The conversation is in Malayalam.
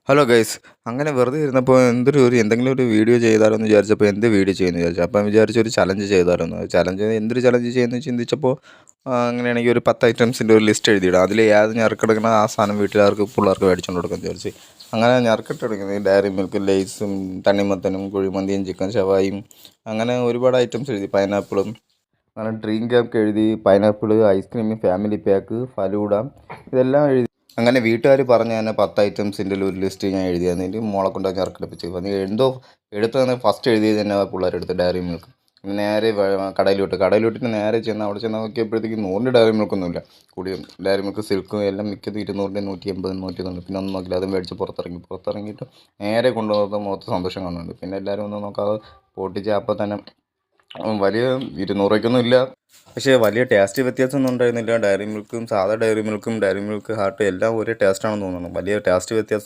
Hello guys. അങ്ങനെ വെറുതെ ഇരുന്നപ്പോൾ എന്തെങ്കിലും ഒരു വീഡിയോ ചെയ്താലോ എന്ന് വിചാരിച്ചപ്പോൾ എന്ത് വീഡിയോ ചെയ്യുമെന്ന് വിചാരിച്ചു. അപ്പം വിചാരിച്ചു ഒരു ചലഞ്ച് ചെയ്താലോ എന്ന്. എന്തൊരു ചലഞ്ച് ചെയ്യുമെന്ന് ചിന്തിച്ചപ്പോൾ അങ്ങനെയാണെങ്കിൽ ഒരു 10 ഐറ്റംസിൻ്റെ ഒരു ലിസ്റ്റ് എഴുതിയിടാം. അതിൽ ഏത് ഞറുക്കെടുക്കണ ആ സാധനം വീട്ടുകാർക്ക് പിള്ളേർക്ക് മേടിച്ചുകൊണ്ട് കൊടുക്കാമെന്ന് വിചാരിച്ച്. അങ്ങനെ ഞറുക്കിട്ടെടുക്കുന്നത് ഡയറി മിൽക്ക്, ലേസും, തണ്ണിമത്തനും, കുഴിമന്തിയും, ചിക്കൻ ഷവായും, അങ്ങനെ ഒരുപാട് ഐറ്റംസ് എഴുതി. പൈനാപ്പിളും, അങ്ങനെ ഡ്രീം കേക്ക് എഴുതി, pineapple, ice cream, family pack, falooda, ഇതെല്ലാം എഴുതി. അങ്ങനെ വീട്ടുകാർ പറഞ്ഞ തന്നെ 10 ഐറ്റംസിൻ്റെ ഒരു ലിസ്റ്റ് ഞാൻ എഴുതി. എന്നിട്ട് മോളെ കൊണ്ട് ഞറക്കിടപ്പിച്ച് അത് എടുത്ത് തന്നെ ഫസ്റ്റ് എഴുതിയത് തന്നെ പിള്ളേരെടുത്ത് ഡയറി മിൽക്ക്. പിന്നെ നേരെ കടയിലോട്ടിട്ട് നേരെ ചെന്ന് അവിടെ ചെന്ന് നോക്കിയപ്പോഴത്തേക്ക് 100 ഡയറി മിൽക്കൊന്നുമില്ല. കൂടിയും ഡയറി മിൽക്ക്, സിൽക്കും എല്ലാം മിക്കത് 200, 180, 190. പിന്നെ ഒന്നും നോക്കില്ല, അതും മേടിച്ച് പുറത്തിറങ്ങിയിട്ട് നേരെ കൊണ്ടുപോകുമ്പോൾ മൊത്തം സന്തോഷം കാണുന്നുണ്ട്. പിന്നെ എല്ലാവരും ഒന്നും നോക്കാതെ പൊട്ടിച്ച് അപ്പോൾ തന്നെ വലിയ 200 രൂപയ്ക്കൊന്നും ഇല്ല, പക്ഷേ വലിയ ടേസ്റ്റ് വ്യത്യാസമൊന്നും ഉണ്ടായിരുന്നില്ല. ഡയറി മിൽക്കും, സാധാ ഡയറി മിൽക്കും, ഡയറി മിൽക്ക് ഹാർട്ട് എല്ലാം ഒരേ ടേസ്റ്റാണെന്ന് തോന്നുന്നു. വലിയ ടേസ്റ്റ് വ്യത്യാസം